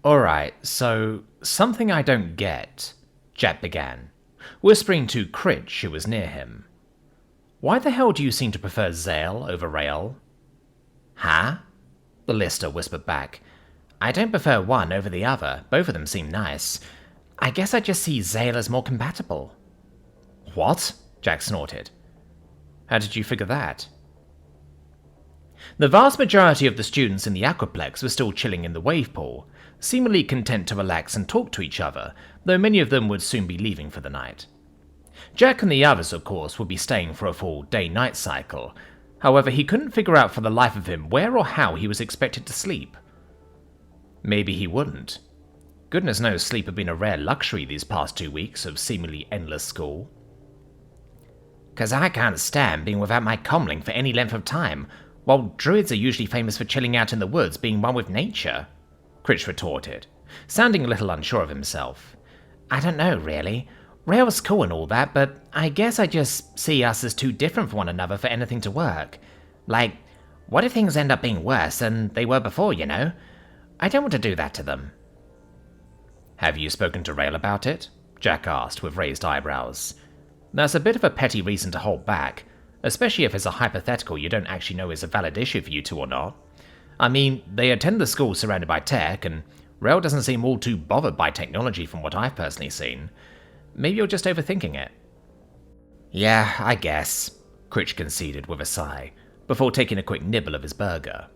Alright, so something I don't get, Jack began, whispering to Critch, who was near him. Why the hell do you seem to prefer Zale over Rail? Huh? The lister whispered back. I don't prefer one over the other, both of them seem nice. I guess I just see Zale as more compatible. What? Jack snorted. How did you figure that? The vast majority of the students in the Aquaplex were still chilling in the wave pool, seemingly content to relax and talk to each other, though many of them would soon be leaving for the night. Jack and the others, of course, would be staying for a full day-night cycle. However, he couldn't figure out for the life of him where or how he was expected to sleep. Maybe he wouldn't. Goodness knows sleep had been a rare luxury these past 2 weeks of seemingly endless school. "'Cause I can't stand being without my comlink for any length of time, while druids are usually famous for chilling out in the woods, being one with nature," Critch retorted, sounding a little unsure of himself. "I don't know, really. Rail's cool and all that, but I guess I just see us as too different from one another for anything to work. Like, what if things end up being worse than they were before, you know? I don't want to do that to them." "Have you spoken to Rail about it?" Jack asked, with raised eyebrows. That's a bit of a petty reason to hold back, especially if it's a hypothetical you don't actually know is a valid issue for you two or not. I mean, they attend the school surrounded by tech, and Rail doesn't seem all too bothered by technology from what I've personally seen. Maybe you're just overthinking it. "Yeah, I guess," Critch conceded with a sigh, before taking a quick nibble of his burger.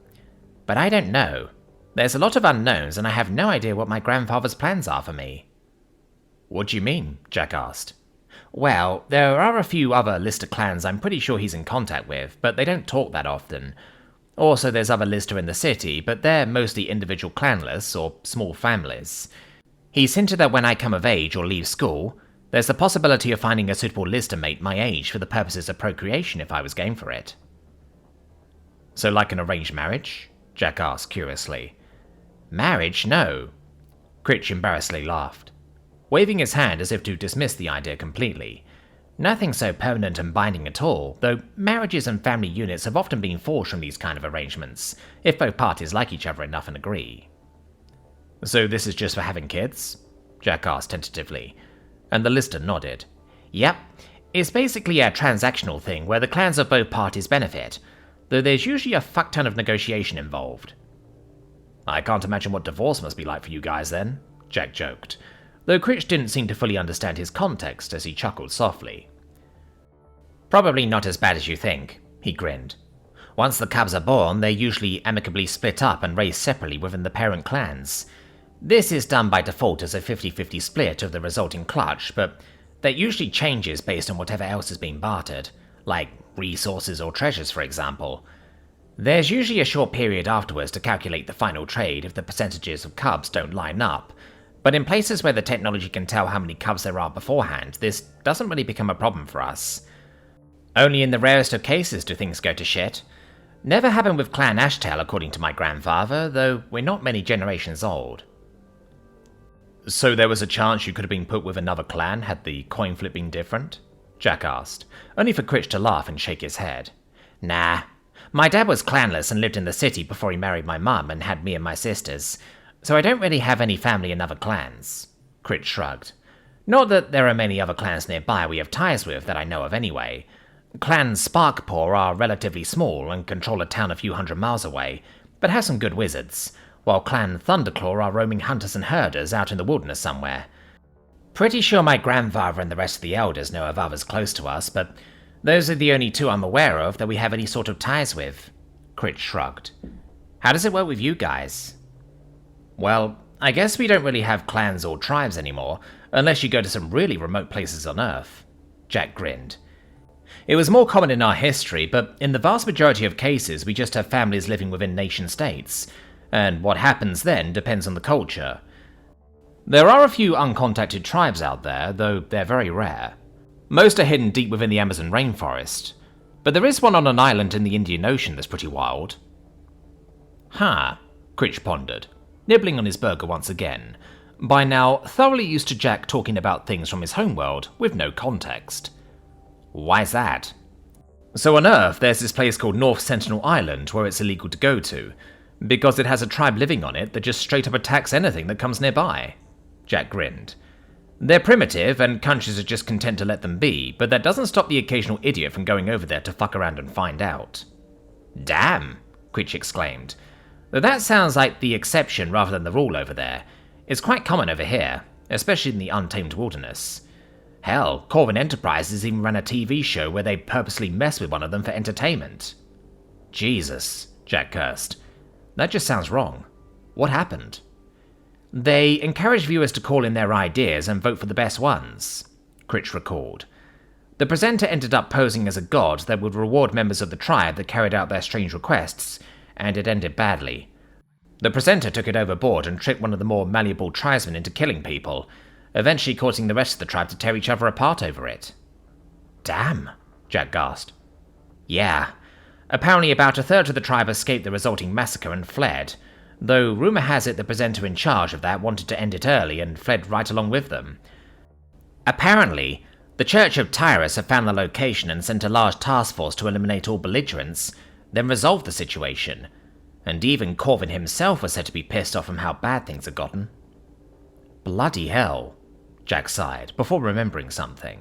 "But I don't know. There's a lot of unknowns, and I have no idea what my grandfather's plans are for me." "What do you mean?" Jack asked. "Well, there are a few other Lister clans I'm pretty sure he's in contact with, but they don't talk that often. Also, there's other Lister in the city, but they're mostly individual clanless or small families. He's hinted that when I come of age or leave school, there's the possibility of finding a suitable Lister mate my age for the purposes of procreation if I was game for it." "So like an arranged marriage?" Jack asked curiously. "Marriage? No." Critch embarrassedly laughed, waving his hand as if to dismiss the idea completely. "Nothing so permanent and binding at all, though marriages and family units have often been forged from these kind of arrangements, if both parties like each other enough and agree." "So this is just for having kids?" Jack asked tentatively, and the lister nodded. "Yep, it's basically a transactional thing where the clans of both parties benefit, though there's usually a fuck ton of negotiation involved." "I can't imagine what divorce must be like for you guys then," Jack joked, though Critch didn't seem to fully understand his context as he chuckled softly. "Probably not as bad as you think," he grinned. "Once the cubs are born, they're usually amicably split up and raised separately within the parent clans. This is done by default as a 50-50 split of the resulting clutch, but that usually changes based on whatever else is being bartered, like resources or treasures for example. There's usually a short period afterwards to calculate the final trade if the percentages of cubs don't line up, but in places where the technology can tell how many cubs there are beforehand, this doesn't really become a problem for us. Only in the rarest of cases do things go to shit. Never happened with Clan Ashtail according to my grandfather, though we're not many generations old." "So there was a chance you could have been put with another clan had the coin flip been different?" Jack asked, only for Critch to laugh and shake his head. "Nah. My dad was clanless and lived in the city before he married my mum and had me and my sisters, so I don't really have any family in other clans." Critch shrugged. "Not that there are many other clans nearby we have ties with that I know of anyway. Clan Sparkpaw are relatively small and control a town a few hundred miles away, but have some good wizards, while Clan Thunderclaw are roaming hunters and herders out in the wilderness somewhere. Pretty sure my grandfather and the rest of the elders know of others close to us, but those are the only two I'm aware of that we have any sort of ties with." Critch shrugged. "How does it work with you guys?" "Well, I guess we don't really have clans or tribes anymore, unless you go to some really remote places on Earth." Jack grinned. "It was more common in our history, but in the vast majority of cases we just have families living within nation-states, and what happens then depends on the culture. There are a few uncontacted tribes out there, though they're very rare. Most are hidden deep within the Amazon rainforest, but there is one on an island in the Indian Ocean that's pretty wild." "Huh," Critch pondered, nibbling on his burger once again, by now thoroughly used to Jack talking about things from his homeworld with no context. "Why's that?" "So on Earth, there's this place called North Sentinel Island where it's illegal to go to, Because it has a tribe living on it that just straight up attacks anything that comes nearby. Jack grinned. They're primitive, and countries are just content to let them be, but that doesn't stop the occasional idiot from going over there to fuck around and find out. Damn, Quitch exclaimed. Though that sounds like the exception rather than the rule over there. It's quite common over here, especially in the untamed wilderness. Hell, Corvin Enterprises even ran a TV show where they purposely mess with one of them for entertainment. Jesus, Jack cursed. That just sounds wrong. What happened? They encouraged viewers to call in their ideas and vote for the best ones, Critch recalled. The presenter ended up posing as a god that would reward members of the tribe that carried out their strange requests, and it ended badly. The presenter took it overboard and tricked one of the more malleable tribesmen into killing people, eventually causing the rest of the tribe to tear each other apart over it. Damn, Jack gasped. Yeah. Apparently about a third of the tribe escaped the resulting massacre and fled, though rumour has it the presenter in charge of that wanted to end it early and fled right along with them. Apparently, the Church of Tyrus have found the location and sent a large task force to eliminate all belligerents, then resolve the situation, and even Corvin himself was said to be pissed off from how bad things had gotten. Bloody hell, Jack sighed, before remembering something.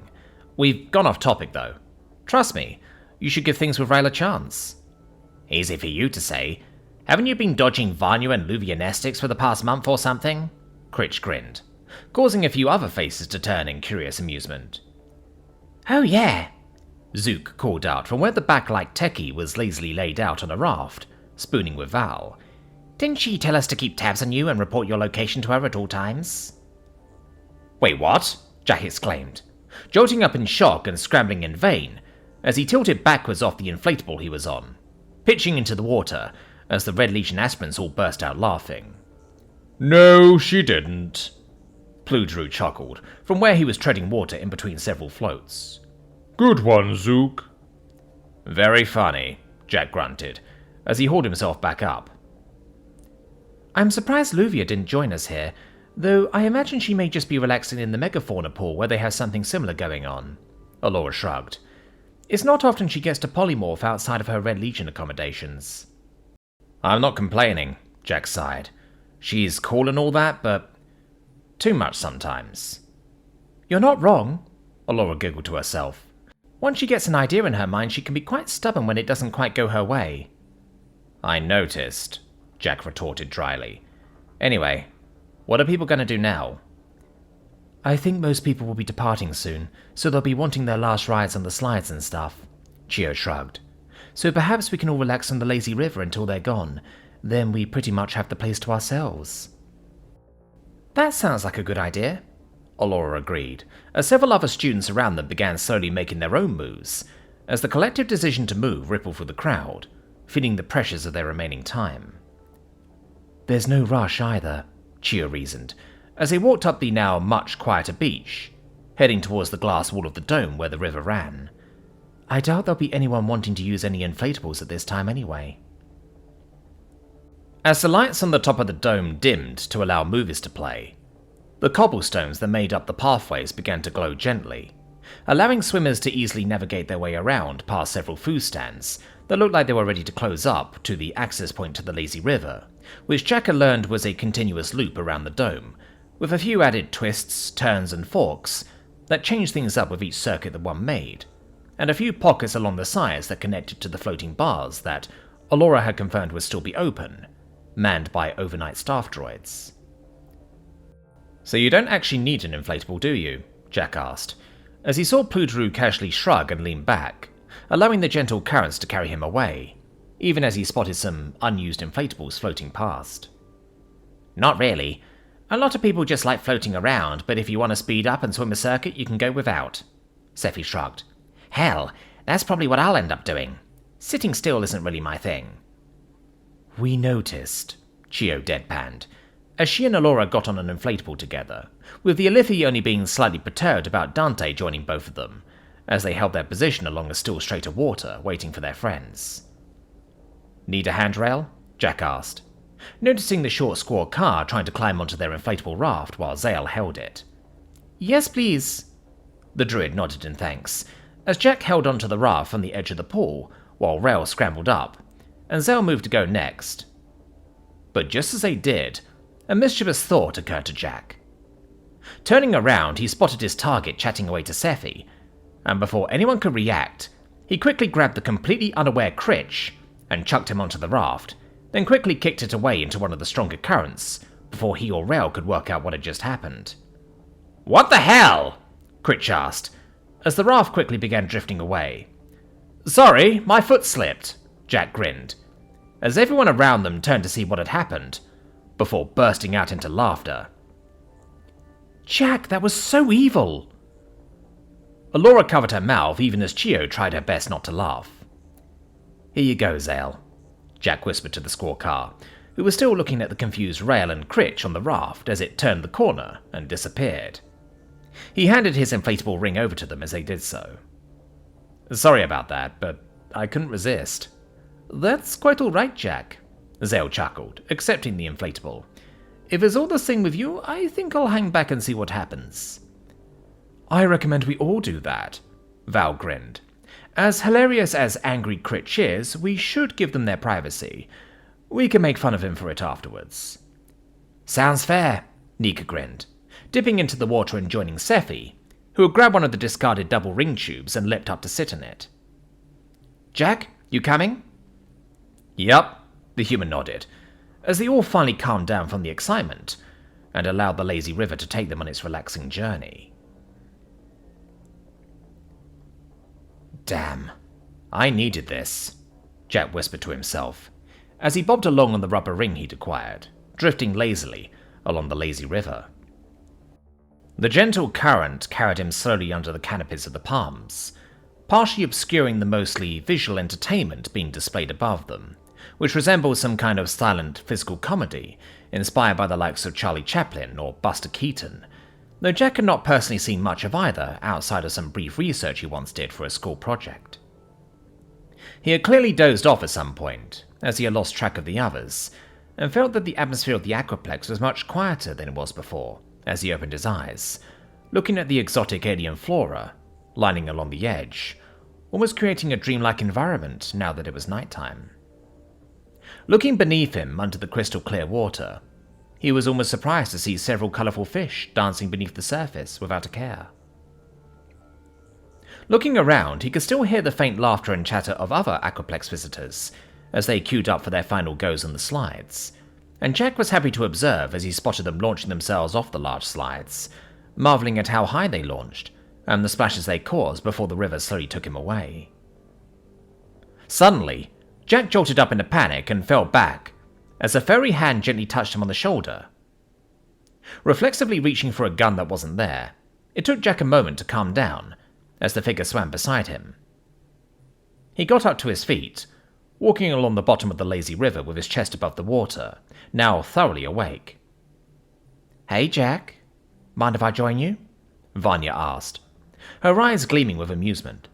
We've gone off topic though. Trust me, you should give things with Rail a chance. Easy for you to say. Haven't you been dodging Vanya and Luvianestics for the past month or something? Critch grinned, causing a few other faces to turn in curious amusement. Oh yeah, Zook called out from where the backlight techie was lazily laid out on a raft, spooning with Val. Didn't she tell us to keep tabs on you and report your location to her at all times? Wait, what? Jack exclaimed, jolting up in shock and scrambling in vain, as he tilted backwards off the inflatable he was on, pitching into the water as the Red Legion aspirants all burst out laughing. No, she didn't, Pludrew chuckled, from where he was treading water in between several floats. Good one, Zook. Very funny, Jack grunted, as he hauled himself back up. I'm surprised Luvia didn't join us here, though I imagine she may just be relaxing in the megafauna pool where they have something similar going on. Allura shrugged. It's not often she gets to polymorph outside of her Red Legion accommodations. I'm not complaining, Jack sighed. She's cool and all that, but too much sometimes. You're not wrong, Allura giggled to herself. Once she gets an idea in her mind, she can be quite stubborn when it doesn't quite go her way. I noticed, Jack retorted dryly. Anyway, what are people going to do now? I think most people will be departing soon, so they'll be wanting their last rides on the slides and stuff, Chio shrugged. So perhaps we can all relax on the lazy river until they're gone. Then we pretty much have the place to ourselves. That sounds like a good idea, Allura agreed, as several other students around them began slowly making their own moves, as the collective decision to move rippled through the crowd, feeling the pressures of their remaining time. There's no rush either, Chio reasoned, as they walked up the now much quieter beach, heading towards the glass wall of the dome where the river ran. I doubt there'll be anyone wanting to use any inflatables at this time anyway. As the lights on the top of the dome dimmed to allow movies to play, the cobblestones that made up the pathways began to glow gently, allowing swimmers to easily navigate their way around past several food stands that looked like they were ready to close up to the access point to the lazy river, which Jack had learned was a continuous loop around the dome, with a few added twists, turns and forks that changed things up with each circuit that one made, and a few pockets along the sides that connected to the floating bars that Allura had confirmed would still be open, manned by overnight staff droids. So you don't actually need an inflatable, do you? Jack asked, as he saw Pludrew casually shrug and lean back, allowing the gentle currents to carry him away, even as he spotted some unused inflatables floating past. Not really. A lot of people just like floating around, but if you want to speed up and swim a circuit, you can go without. Scifi shrugged. Hell, that's probably what I'll end up doing. Sitting still isn't really my thing. We noticed, Chio deadpanned, as she and Allura got on an inflatable together, with the Alithi only being slightly perturbed about Dante joining both of them, as they held their position along a still straight of water, waiting for their friends. Need a handrail? Jack asked, noticing the short squaw car trying to climb onto their inflatable raft while Zale held it. Yes, please. The druid nodded in thanks, as Jack held onto the raft on the edge of the pool, while Rail scrambled up, and Zale moved to go next. But just as they did, a mischievous thought occurred to Jack. Turning around, he spotted his target chatting away to Scifi, and before anyone could react, he quickly grabbed the completely unaware Critch and chucked him onto the raft, then quickly kicked it away into one of the stronger currents before he or Rail could work out what had just happened. "What the hell?" Critch asked, as the raft quickly began drifting away. "Sorry, my foot slipped," Jack grinned, as everyone around them turned to see what had happened, before bursting out into laughter. "Jack, that was so evil!" Alora covered her mouth even as Chio tried her best not to laugh. "Here you go, Zale," Jack whispered to the squaw car, who was still looking at the confused Rail and Critch on the raft as it turned the corner and disappeared. He handed his inflatable ring over to them as they did so. "Sorry about that, but I couldn't resist." "That's quite all right, Jack," Zale chuckled, accepting the inflatable. "If it's all the same with you, I think I'll hang back and see what happens." "I recommend we all do that," Val grinned. "As hilarious as Angry Critch is, we should give them their privacy. We can make fun of him for it afterwards." "Sounds fair," Nika grinned, dipping into the water and joining Scifi, who had grabbed one of the discarded double ring tubes and leapt up to sit in it. "Jack, you coming?" "Yup," the human nodded, as they all finally calmed down from the excitement and allowed the lazy river to take them on its relaxing journey. "Damn, I needed this," Jack whispered to himself, as he bobbed along on the rubber ring he'd acquired, drifting lazily along the lazy river. The gentle current carried him slowly under the canopies of the palms, partially obscuring the mostly visual entertainment being displayed above them, which resembles some kind of silent physical comedy inspired by the likes of Charlie Chaplin or Buster Keaton, though Jack had not personally seen much of either outside of some brief research he once did for a school project. He had clearly dozed off at some point, as he had lost track of the others, and felt that the atmosphere of the Aquaplex was much quieter than it was before, as he opened his eyes, looking at the exotic alien flora lining along the edge, almost creating a dreamlike environment now that it was nighttime. Looking beneath him under the crystal clear water, he was almost surprised to see several colourful fish dancing beneath the surface without a care. Looking around, he could still hear the faint laughter and chatter of other Aquaplex visitors as they queued up for their final goes on the slides, and Jack was happy to observe as he spotted them launching themselves off the large slides, marvelling at how high they launched and the splashes they caused before the river slowly took him away. Suddenly, Jack jolted up in a panic and fell back as a furry hand gently touched him on the shoulder. Reflexively reaching for a gun that wasn't there, it took Jack a moment to calm down as the figure swam beside him. He got up to his feet, walking along the bottom of the lazy river with his chest above the water, now thoroughly awake. "Hey, Jack, mind if I join you?" Vanya asked, her eyes gleaming with amusement.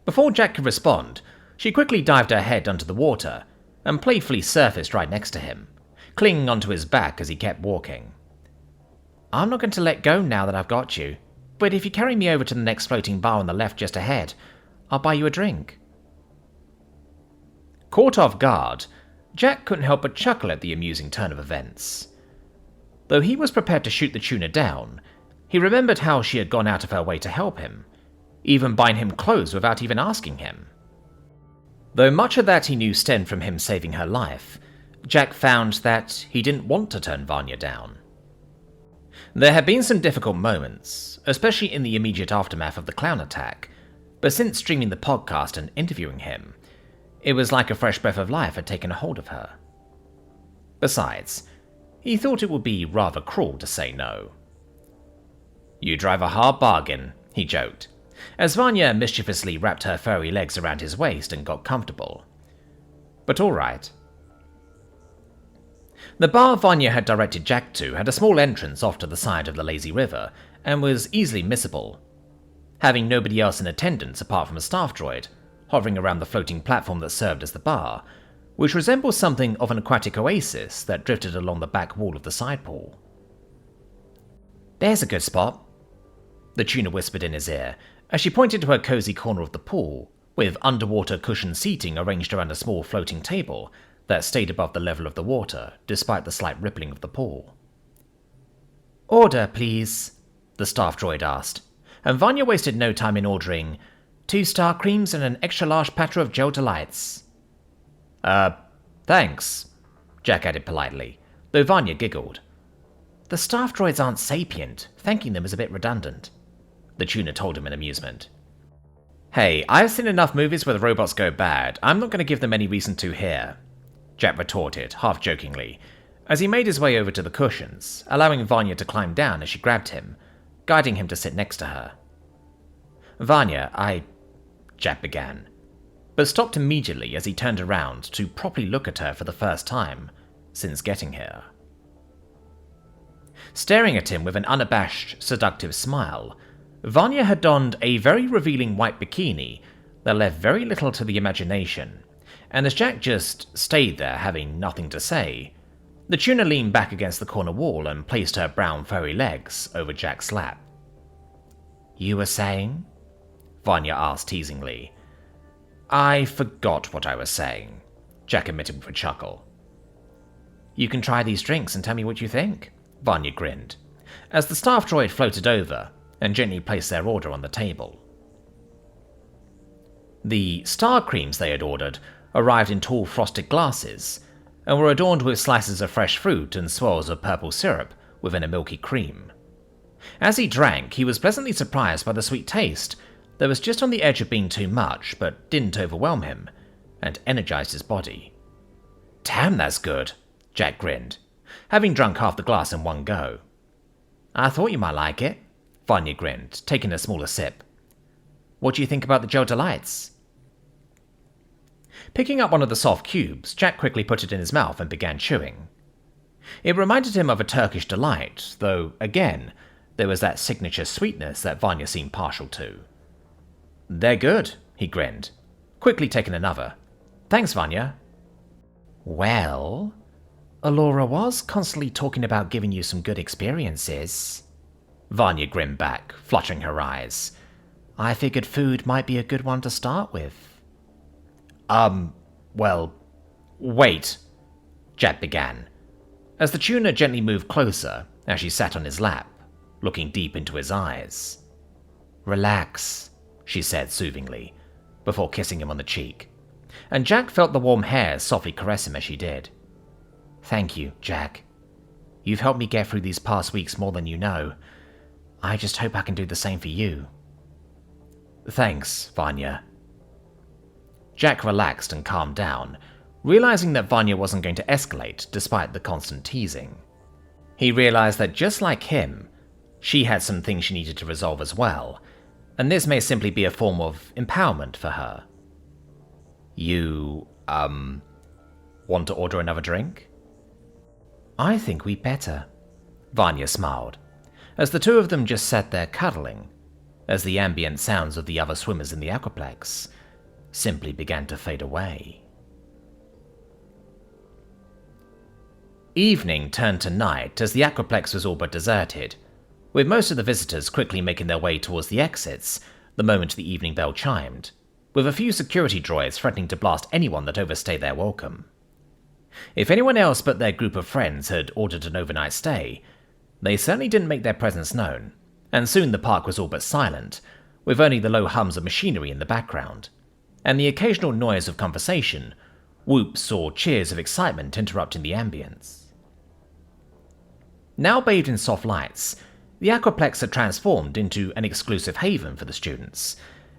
Before Jack could respond, she quickly dived her head under the water and playfully surfaced right next to him, clinging onto his back as he kept walking. "I'm not going to let go now that I've got you, but if you carry me over to the next floating bar on the left just ahead, I'll buy you a drink." Caught off guard, Jack couldn't help but chuckle at the amusing turn of events. Though he was prepared to shoot the tuna down, he remembered how she had gone out of her way to help him, even buying him clothes without even asking him. Though much of that he knew stemmed from him saving her life, Jack found that he didn't want to turn Vanya down. There had been some difficult moments, especially in the immediate aftermath of the clown attack, but since streaming the podcast and interviewing him, it was like a fresh breath of life had taken a hold of her. Besides, he thought it would be rather cruel to say no. "You drive a hard bargain," he joked, as Vanya mischievously wrapped her furry legs around his waist and got comfortable. "But all right." The bar Vanya had directed Jack to had a small entrance off to the side of the lazy river and was easily missable, having nobody else in attendance apart from a staff droid hovering around the floating platform that served as the bar, which resembles something of an aquatic oasis that drifted along the back wall of the side pool. "There's a good spot," the tuna whispered in his ear as she pointed to her cozy corner of the pool, with underwater cushioned seating arranged around a small floating table that stayed above the level of the water, despite the slight rippling of the pool. "Order, please," the staff droid asked, and Vanya wasted no time in ordering 2 star creams and an extra-large platter of Joe Delights. Thanks," Jack added politely, though Vanya giggled. "The staff droids aren't sapient. Thanking them is a bit redundant," the tuner told him in amusement. "Hey, I've seen enough movies where the robots go bad. I'm not going to give them any reason to here," Jack retorted, half-jokingly, as he made his way over to the cushions, allowing Vanya to climb down as she grabbed him, guiding him to sit next to her. "Vanya, Jack began, but stopped immediately as he turned around to properly look at her for the first time since getting here. Staring at him with an unabashed, seductive smile, Vanya had donned a very revealing white bikini that left very little to the imagination, and as Jack just stayed there having nothing to say, the tuner leaned back against the corner wall and placed her brown furry legs over Jack's lap. "You were saying?" Vanya asked teasingly. "I forgot what I was saying," Jack admitted with a chuckle. "You can try these drinks and tell me what you think," Vanya grinned, as the staff droid floated over and gently placed their order on the table. The star creams they had ordered arrived in tall frosted glasses, and were adorned with slices of fresh fruit and swirls of purple syrup within a milky cream. As he drank, he was pleasantly surprised by the sweet taste that was just on the edge of being too much, but didn't overwhelm him, and energized his body. "Damn, that's good," Jack grinned, having drunk half the glass in one go. "I thought you might like it," Vanya grinned, taking a smaller sip. "What do you think about the Joe Delights?" Picking up one of the soft cubes, Jack quickly put it in his mouth and began chewing. It reminded him of a Turkish delight, though, again, there was that signature sweetness that Vanya seemed partial to. "They're good," he grinned, quickly taking another. "Thanks, Vanya." "Well, Allura was constantly talking about giving you some good experiences." Vanya grinned back, fluttering her eyes. "I figured food might be a good one to start with." Well, wait," Jack began, as the tuner gently moved closer as she sat on his lap, looking deep into his eyes. "Relax," she said soothingly, before kissing him on the cheek, and Jack felt the warm hair softly caress him as she did. "Thank you, Jack. You've helped me get through these past weeks more than you know. I just hope I can do the same for you." "Thanks, Vanya." Jack relaxed and calmed down, realizing that Vanya wasn't going to escalate despite the constant teasing. He realized that just like him, she had some things she needed to resolve as well, and this may simply be a form of empowerment for her. "You, want to order another drink?" "I think we better," Vanya smiled, as the two of them just sat there cuddling, as the ambient sounds of the other swimmers in the aquaplex simply began to fade away. Evening turned to night as the aquaplex was all but deserted, with most of the visitors quickly making their way towards the exits the moment the evening bell chimed, with a few security droids threatening to blast anyone that overstayed their welcome. If anyone else but their group of friends had ordered an overnight stay, they certainly didn't make their presence known, and soon the park was all but silent, with only the low hums of machinery in the background, and the occasional noise of conversation, whoops or cheers of excitement interrupting the ambience. Now bathed in soft lights, the aquaplex had transformed into an exclusive haven for the students,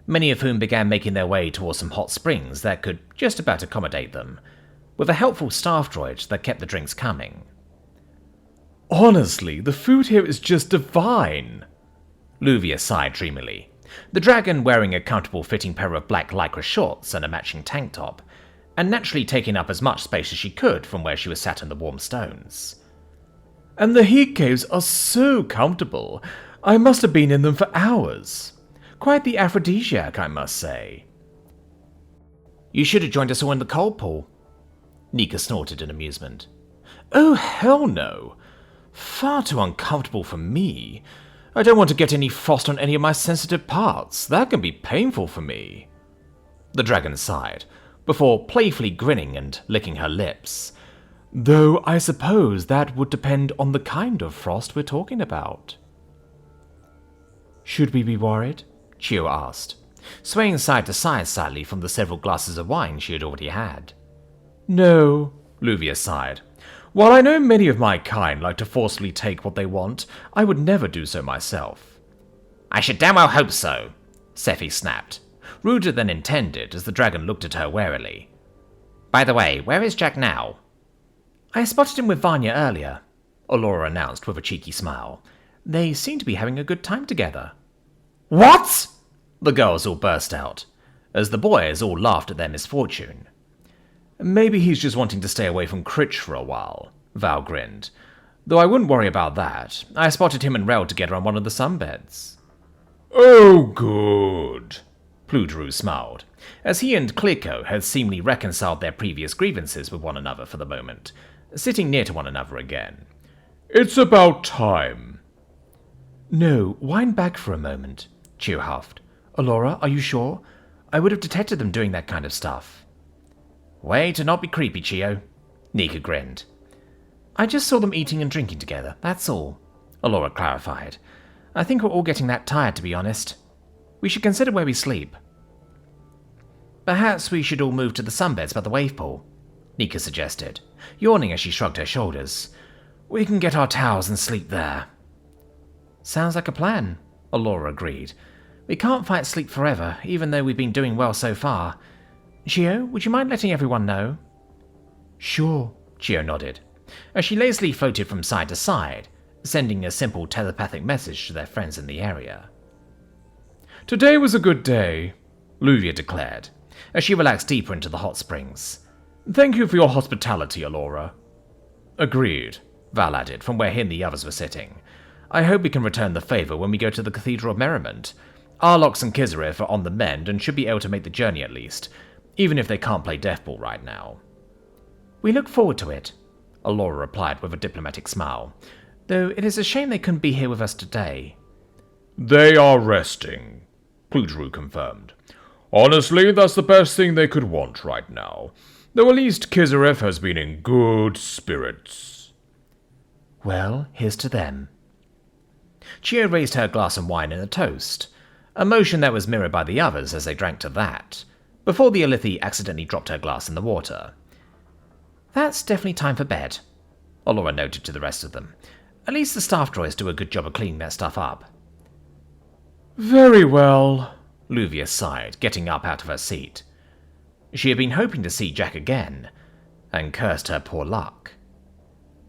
many of whom began making their way towards some hot springs that could just about accommodate them, with a helpful staff droid that kept the drinks coming. "Honestly, the food here is just divine," Luvia sighed dreamily, the dragon wearing a comfortable fitting pair of black lycra shorts and a matching tank top, and naturally taking up as much space as she could from where she was sat on the warm stones. "And the heat caves are so comfortable. I must have been in them for hours. Quite the aphrodisiac, I must say." "You should have joined us all in the cold pool," Nika snorted in amusement. "Oh, hell no. Far too uncomfortable for me. I don't want to get any frost on any of my sensitive parts. That can be painful for me." The dragon sighed, before playfully grinning and licking her lips. Though I suppose that would depend on the kind of frost we're talking about. Should we be worried? Chio asked, swaying side to side slightly from the several glasses of wine she had already had. No, Luvia sighed. While I know many of my kind like to forcefully take what they want, I would never do so myself. I should damn well hope so, Scifi snapped, ruder than intended as the dragon looked at her warily. By the way, where is Jack now? I spotted him with Vanya earlier, Allura announced with a cheeky smile. They seem to be having a good time together. What? The girls all burst out, as the boys all laughed at their misfortune. Maybe he's just wanting to stay away from Critch for a while, Val grinned. Though I wouldn't worry about that. I spotted him and Rel together on one of the sunbeds. Oh, good, Pludru smiled, as he and Kliko had seemingly reconciled their previous grievances with one another for the moment, sitting near to one another again. It's about time. No, wind back for a moment, Chio huffed. Allura, are you sure? I would have detected them doing that kind of stuff. Way to not be creepy, Chio, Nika grinned. I just saw them eating and drinking together, that's all, Allura clarified. I think we're all getting that tired, to be honest. We should consider where we sleep. Perhaps we should all move to the sunbeds by the wave pool, Nika suggested, yawning as she shrugged her shoulders. We can get our towels and sleep there. Sounds like a plan, Allura agreed. We can't fight sleep forever, even though we've been doing well so far. Chio, would you mind letting everyone know? Sure, Chio nodded, as she lazily floated from side to side, sending a simple telepathic message to their friends in the area. Today was a good day, Luvia declared, as she relaxed deeper into the hot springs. Thank you for your hospitality, Allura. Agreed, Val added from where he and the others were sitting. I hope we can return the favour when we go to the Cathedral of Merriment. Arlox and Kisarif are on the mend and should be able to make the journey at least, even if they can't play deathball right now. We look forward to it, Allura replied with a diplomatic smile, though it is a shame they couldn't be here with us today. They are resting, Pludru confirmed. Honestly, that's the best thing they could want right now, though at least Kisarif has been in good spirits. Well, here's to them. Chio raised her glass of wine in a toast, a motion that was mirrored by the others as they drank to that, before the Alethi accidentally dropped her glass in the water. That's definitely time for bed, Allura noted to the rest of them. At least the staff droids do a good job of cleaning that stuff up. Very well, Luvia sighed, getting up out of her seat. She had been hoping to see Jack again, and cursed her poor luck.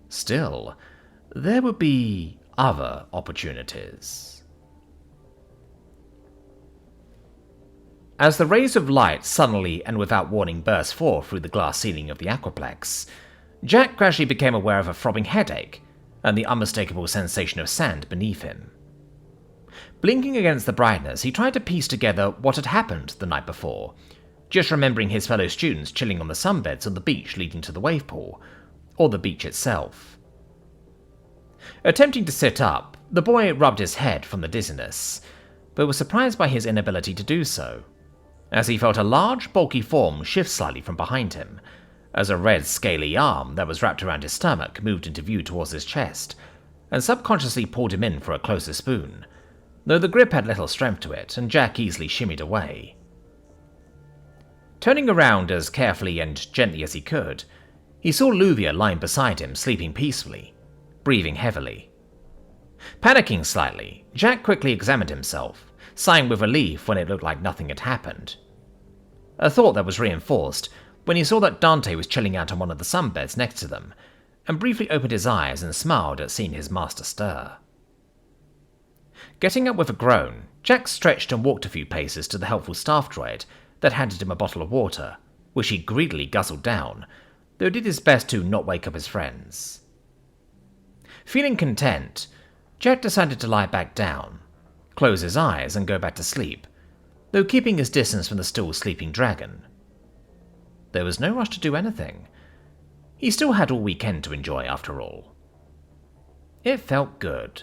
Still, there would be other opportunities. As the rays of light suddenly and without warning burst forth through the glass ceiling of the aquaplex, Jack gradually became aware of a throbbing headache and the unmistakable sensation of sand beneath him. Blinking against the brightness, he tried to piece together what had happened the night before, just remembering his fellow students chilling on the sunbeds on the beach leading to the wave pool, or the beach itself. Attempting to sit up, the boy rubbed his head from the dizziness, but was surprised by his inability to do so, as he felt a large, bulky form shift slightly from behind him, as a red, scaly arm that was wrapped around his stomach moved into view towards his chest, and subconsciously pulled him in for a closer spoon, though the grip had little strength to it, and Jack easily shimmied away. Turning around as carefully and gently as he could, he saw Luvia lying beside him, sleeping peacefully, breathing heavily. Panicking slightly, Jack quickly examined himself, sighing with relief when it looked like nothing had happened. A thought that was reinforced when he saw that Dante was chilling out on one of the sunbeds next to them, and briefly opened his eyes and smiled at seeing his master stir. Getting up with a groan, Jack stretched and walked a few paces to the helpful staff droid that handed him a bottle of water, which he greedily guzzled down, though did his best to not wake up his friends. Feeling content, Jack decided to lie back down, close his eyes and go back to sleep, though keeping his distance from the still sleeping dragon. There was no rush to do anything. He still had all weekend to enjoy after all. It felt good.